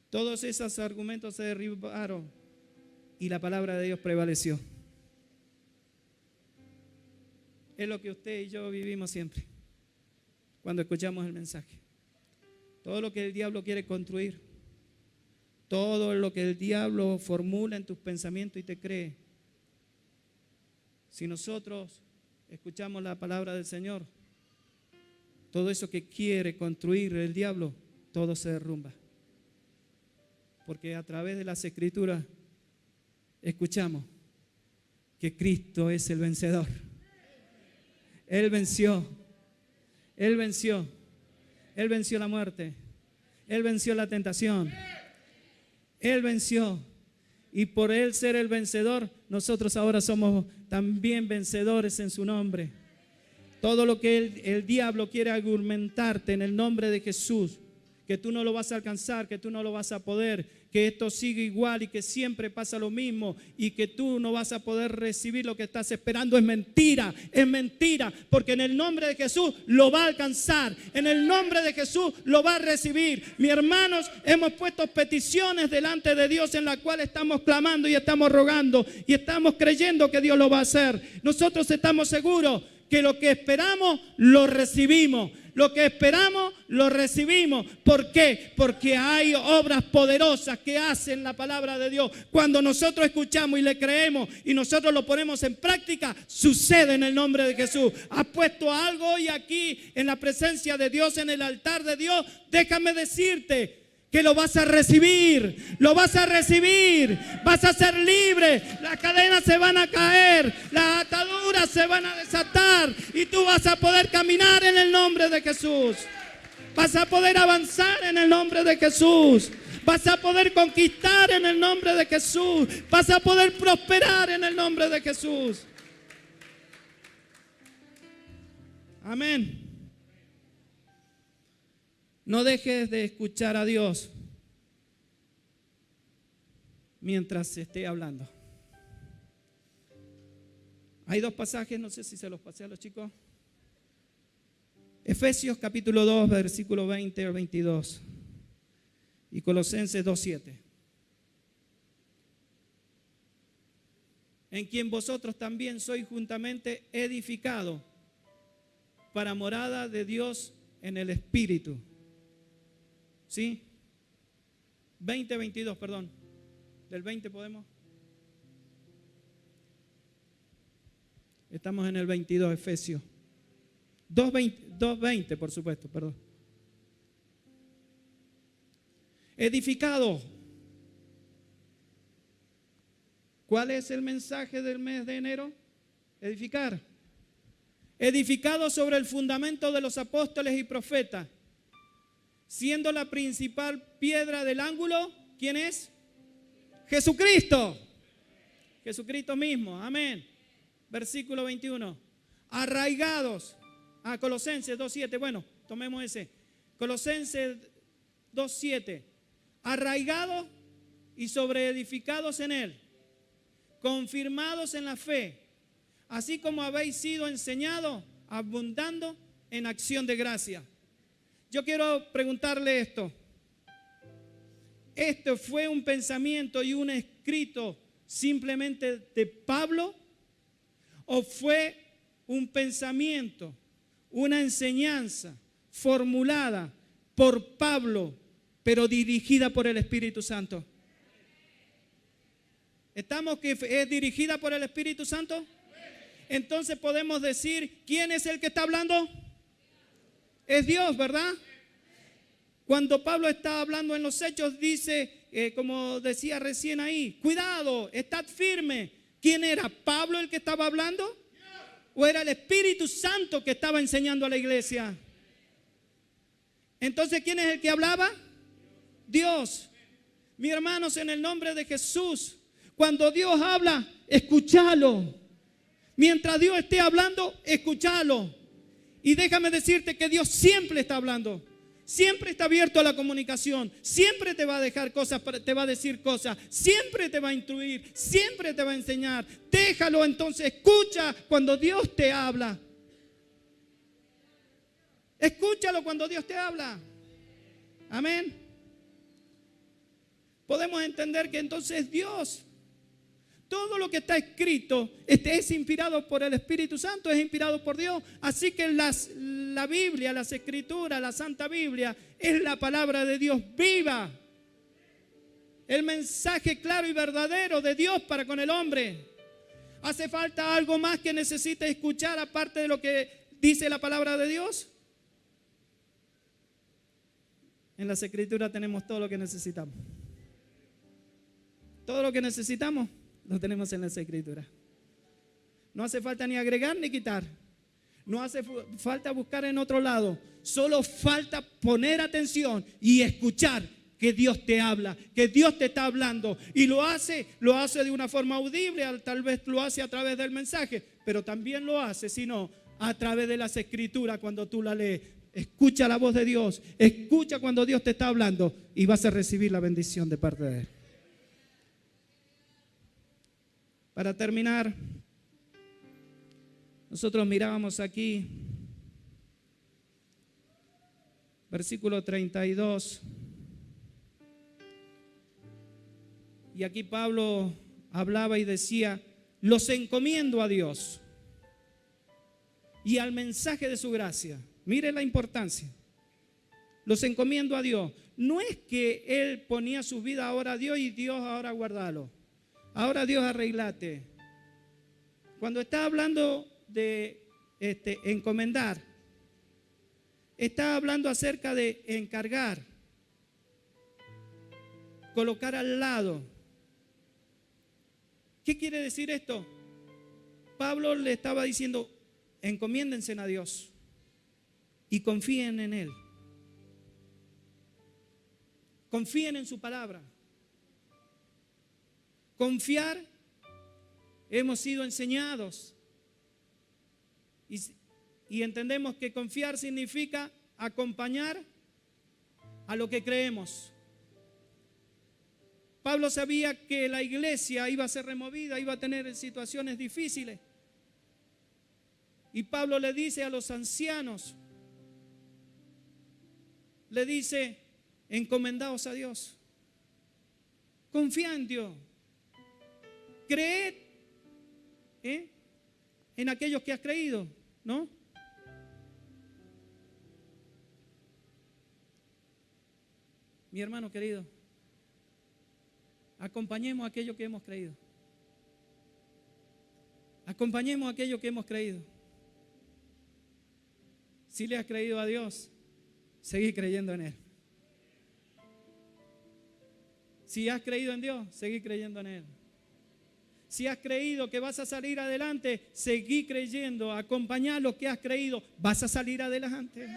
Todos esos argumentos se derribaron y la palabra de Dios prevaleció. Es lo que usted y yo vivimos siempre cuando escuchamos el mensaje. Todo lo que el diablo quiere construir, todo lo que el diablo formula en tus pensamientos y te cree, si nosotros escuchamos la palabra del Señor, todo eso que quiere construir el diablo, todo se derrumba. Porque a través de las Escrituras escuchamos que Cristo es el vencedor. Él venció, Él venció, Él venció la muerte, Él venció la tentación, Él venció. Y por Él ser el vencedor, nosotros ahora somos también vencedores en su nombre. Todo lo que el diablo quiere argumentarte en el nombre de Jesús, que tú no lo vas a alcanzar, que tú no lo vas a poder, que esto sigue igual y que siempre pasa lo mismo y que tú no vas a poder recibir lo que estás esperando, es mentira, porque en el nombre de Jesús lo va a alcanzar, en el nombre de Jesús lo va a recibir. Mis hermanos, hemos puesto peticiones delante de Dios en la cual estamos clamando y estamos rogando y estamos creyendo que Dios lo va a hacer. Nosotros estamos seguros que lo que esperamos lo recibimos. Lo que esperamos, lo recibimos. ¿Por qué? Porque hay obras poderosas que hacen la palabra de Dios. Cuando nosotros escuchamos y le creemos y nosotros lo ponemos en práctica, sucede en el nombre de Jesús. Has puesto algo hoy aquí en la presencia de Dios, en el altar de Dios. Déjame decirte que lo vas a recibir, lo vas a recibir, vas a ser libre, las cadenas se van a caer, las ataduras se van a desatar y tú vas a poder caminar en el nombre de Jesús, vas a poder avanzar en el nombre de Jesús, vas a poder conquistar en el nombre de Jesús, vas a poder prosperar en el nombre de Jesús. Amén. No dejes de escuchar a Dios mientras esté hablando. Hay dos pasajes, no sé si se los pasé a los chicos. Efesios capítulo 2, versículo 20 al 22. Y Colosenses 2:7. En quien vosotros también sois juntamente edificados para morada de Dios en el Espíritu. ¿Sí? 20:22, perdón. Del 20 podemos. Estamos en el 22, Efesios. 2:20, por supuesto, perdón. Edificado. ¿Cuál es el mensaje del mes de enero? Edificar. Edificado sobre el fundamento de los apóstoles y profetas, siendo la principal piedra del ángulo, ¿quién es? Jesucristo. Jesucristo mismo, amén. Versículo 21. Arraigados. Colosenses 2:7, bueno, tomemos ese. Colosenses 2:7. Arraigados y sobreedificados en él, confirmados en la fe, así como habéis sido enseñados, abundando en acción de gracia. Yo quiero preguntarle esto. ¿Esto fue un pensamiento y un escrito simplemente de Pablo? ¿O fue un pensamiento, una enseñanza formulada por Pablo, pero dirigida por el Espíritu Santo? ¿Estamos que es dirigida por el Espíritu Santo? Entonces podemos decir, ¿quién es el que está hablando? Es Dios, ¿verdad? Cuando Pablo está hablando en los Hechos, dice, como decía recién ahí, cuidado, estad firme. ¿Quién era? ¿Pablo el que estaba hablando? ¿O era el Espíritu Santo que estaba enseñando a la iglesia? Entonces, ¿quién es el que hablaba? Dios. Mis hermanos, en el nombre de Jesús, cuando Dios habla, escúchalo. Mientras Dios esté hablando, escúchalo. Y déjame decirte que Dios siempre está hablando. Siempre está abierto a la comunicación. Siempre te va a dejar cosas, te va a decir cosas. Siempre te va a instruir. Siempre te va a enseñar. Déjalo entonces, escucha cuando Dios te habla. Escúchalo cuando Dios te habla. Amén. Podemos entender que entonces Dios, todo lo que está escrito es inspirado por el Espíritu Santo, es inspirado por Dios. Así que la Biblia, las Escrituras, la Santa Biblia es la palabra de Dios viva. El mensaje claro y verdadero de Dios para con el hombre. ¿Hace falta algo más que necesite escuchar aparte de lo que dice la palabra de Dios? En las Escrituras tenemos todo lo que necesitamos. Todo lo que necesitamos lo tenemos en las Escrituras. No hace falta ni agregar ni quitar. No hace falta buscar en otro lado. Solo falta poner atención y escuchar que Dios te habla, que Dios te está hablando. Y lo hace de una forma audible, tal vez lo hace a través del mensaje, pero también lo hace, sino a través de las Escrituras cuando tú la lees. Escucha la voz de Dios, escucha cuando Dios te está hablando y vas a recibir la bendición de parte de Él. Para terminar, nosotros mirábamos aquí, versículo 32, y aquí Pablo hablaba y decía, los encomiendo a Dios y al mensaje de su gracia. Mire la importancia. Los encomiendo a Dios. No es que él ponía su vida ahora a Dios y Dios ahora guardalo. Ahora Dios arreglate. Cuando está hablando de encomendar, está hablando acerca de encargar, colocar al lado. ¿Qué quiere decir esto? Pablo le estaba diciendo, encomiéndense a Dios y confíen en Él. Confíen en su palabra. Confiar, hemos sido enseñados y entendemos que confiar significa acompañar a lo que creemos. Pablo sabía que la iglesia iba a ser removida, iba a tener situaciones difíciles. Y Pablo le dice a los ancianos, le dice, encomendaos a Dios. Confía en Dios. Creed en aquellos que has creído, ¿no? Mi hermano querido, acompañemos a aquello que hemos creído. Acompañemos a aquello que hemos creído. Si le has creído a Dios, seguí creyendo en Él. Si has creído en Dios, seguí creyendo en Él. Si has creído que vas a salir adelante, seguí creyendo, acompañá lo que has creído, vas a salir adelante.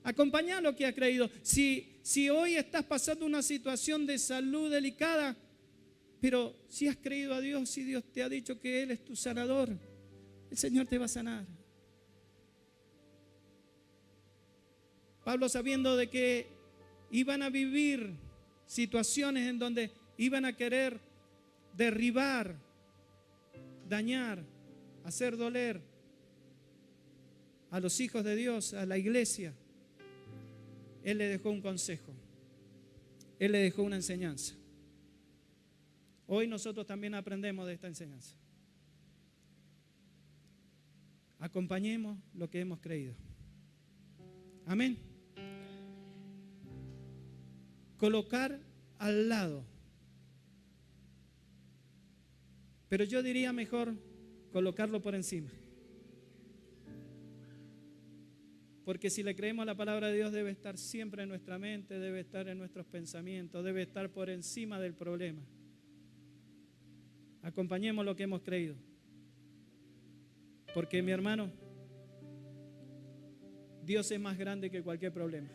Acompañá lo que has creído. Si hoy estás pasando una situación de salud delicada, pero si has creído a Dios, si Dios te ha dicho que Él es tu sanador, el Señor te va a sanar. Pablo, sabiendo de que iban a vivir situaciones en donde iban a querer derribar, dañar, hacer doler a los hijos de Dios, a la iglesia, Él le dejó un consejo. Él le dejó una enseñanza. Hoy nosotros también aprendemos de esta enseñanza. Acompañemos lo que hemos creído. Amén. Colocar al lado. Pero yo diría mejor colocarlo por encima. Porque si le creemos a la palabra de Dios, debe estar siempre en nuestra mente, debe estar en nuestros pensamientos, debe estar por encima del problema. Acompañemos lo que hemos creído. Porque, mi hermano, Dios es más grande que cualquier problema.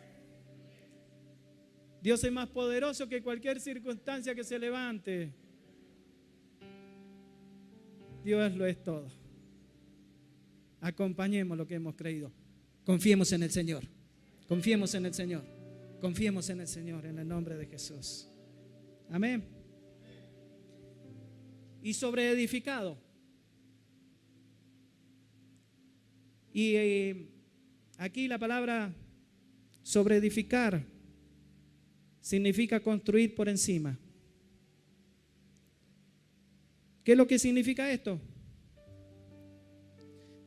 Dios es más poderoso que cualquier circunstancia que se levante. Dios lo es todo. Acompañemos lo que hemos creído. Confiemos en el Señor. Confiemos en el Señor. Confiemos en el Señor en el nombre de Jesús. Amén. Y sobre edificado. Y aquí la palabra sobre edificar significa construir por encima. ¿Qué es lo que significa esto?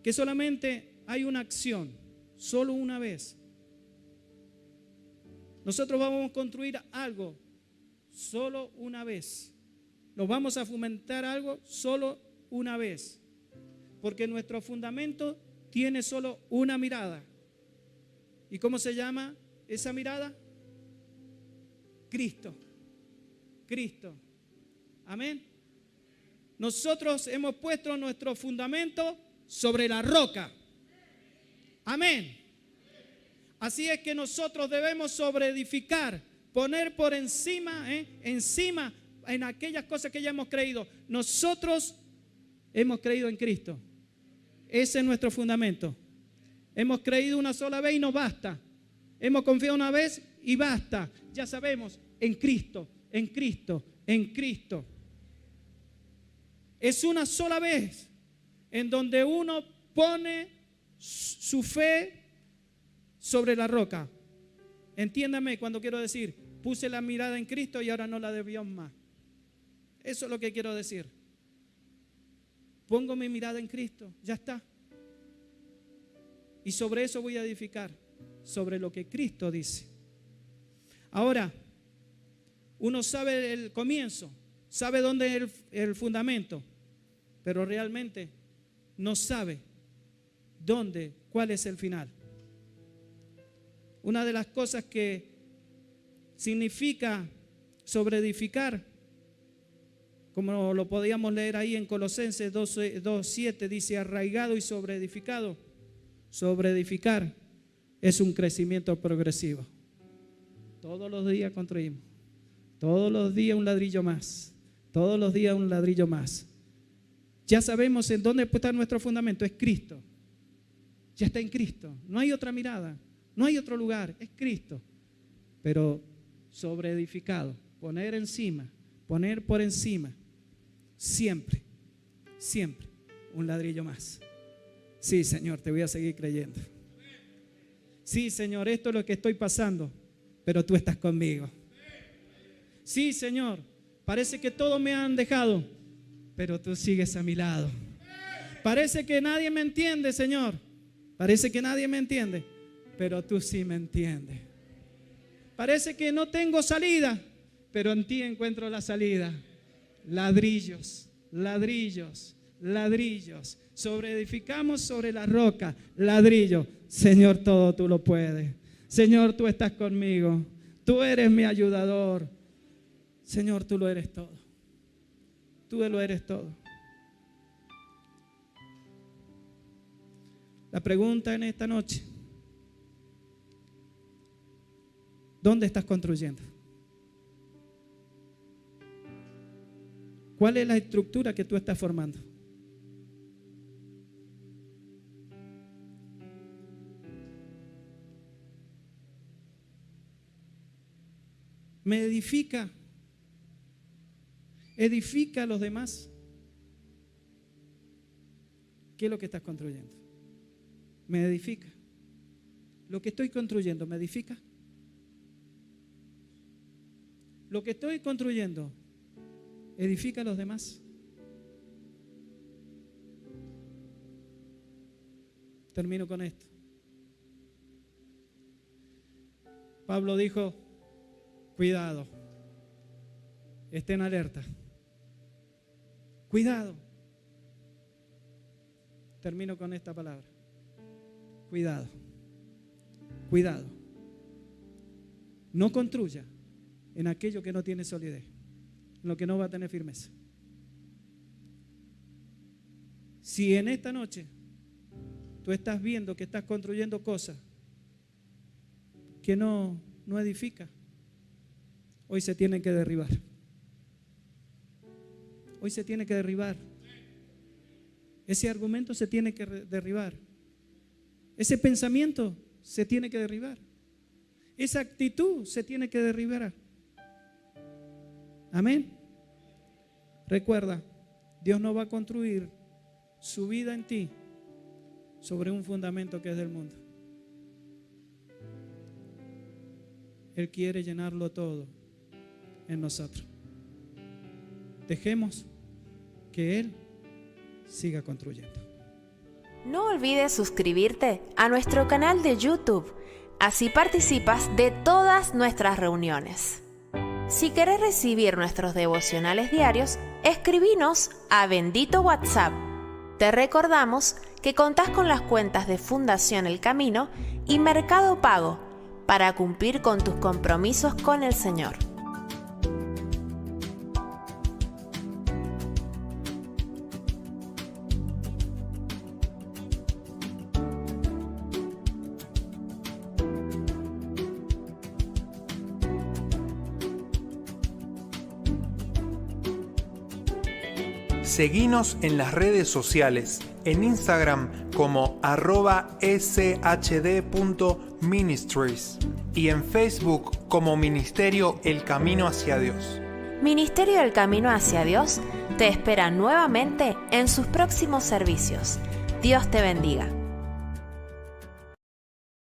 Que solamente hay una acción, solo una vez. Nosotros vamos a construir algo solo una vez. Nos vamos a fomentar algo solo una vez. Porque nuestro fundamento tiene solo una mirada. ¿Y cómo se llama esa mirada? Cristo. Cristo. Amén. Nosotros hemos puesto nuestro fundamento sobre la roca. Amén. Así es que nosotros debemos sobreedificar, poner por encima, encima en aquellas cosas que ya hemos creído. Nosotros hemos creído en Cristo. Ese es nuestro fundamento. Hemos creído una sola vez y no basta. Hemos confiado una vez y basta. Ya sabemos, en Cristo, en Cristo, en Cristo. Es una sola vez en donde uno pone su fe sobre la roca. Entiéndame cuando quiero decir, puse la mirada en Cristo y ahora no la desvío más. Eso es lo que quiero decir. Pongo mi mirada en Cristo, ya está. Y sobre eso voy a edificar, sobre lo que Cristo dice. Ahora, uno sabe el comienzo, sabe dónde es el fundamento, pero realmente no sabe cuál es el final. Una de las cosas que significa sobreedificar, como lo podíamos leer ahí en Colosenses 2:7, dice arraigado y sobreedificado. Sobreedificar es un crecimiento progresivo. Todos los días construimos. Todos los días un ladrillo más. Todos los días un ladrillo más. Ya sabemos en dónde está nuestro fundamento. Es Cristo. Ya está en Cristo. No hay otra mirada. No hay otro lugar. Es Cristo. Pero sobreedificado. Poner encima. Poner por encima. Siempre. Siempre un ladrillo más. Sí, Señor, te voy a seguir creyendo. Sí, Señor, esto es lo que estoy pasando, pero tú estás conmigo. Sí, Señor, parece que todos me han dejado, pero tú sigues a mi lado. Parece que nadie me entiende, Señor. Parece que nadie me entiende, pero tú sí me entiendes. Parece que no tengo salida, pero en ti encuentro la salida. Ladrillos, ladrillos, ladrillos. Sobreedificamos sobre la roca, ladrillo. Señor, todo tú lo puedes. Señor, tú estás conmigo. Tú eres mi ayudador. Señor, tú lo eres todo. Tú lo eres todo. La pregunta en esta noche: ¿dónde estás construyendo? ¿Cuál es la estructura que tú estás formando? ¿Me edifica? ¿Edifica a los demás? ¿Qué es lo que estás construyendo? ¿Me edifica? ¿Lo que estoy construyendo me edifica? ¿Lo que estoy construyendo edifica a los demás? Termino con esto. Pablo dijo: cuidado, estén alerta. Cuidado. Termino con esta palabra. Cuidado. Cuidado. No construya en aquello que no tiene solidez, en lo que no va a tener firmeza. Si en esta noche tú estás viendo que estás construyendo cosas que no edifica, hoy se tienen que derribar. Hoy se tiene que derribar. Ese argumento se tiene que derribar. Ese pensamiento se tiene que derribar. Esa actitud se tiene que derribar. Amén. Recuerda, Dios no va a construir su vida en ti sobre un fundamento que es del mundo. Él quiere llenarlo todo en nosotros. Dejemos que Él siga construyendo. No olvides suscribirte a nuestro canal de YouTube, así participas de todas nuestras reuniones. Si querés recibir nuestros devocionales diarios, escribinos a Bendito WhatsApp. Te recordamos que contás con las cuentas de Fundación El Camino y Mercado Pago para cumplir con tus compromisos con el Señor. Seguinos en las redes sociales, en Instagram como @sHD.ministries y en Facebook como Ministerio El Camino hacia Dios. Ministerio El Camino hacia Dios te espera nuevamente en sus próximos servicios. Dios te bendiga.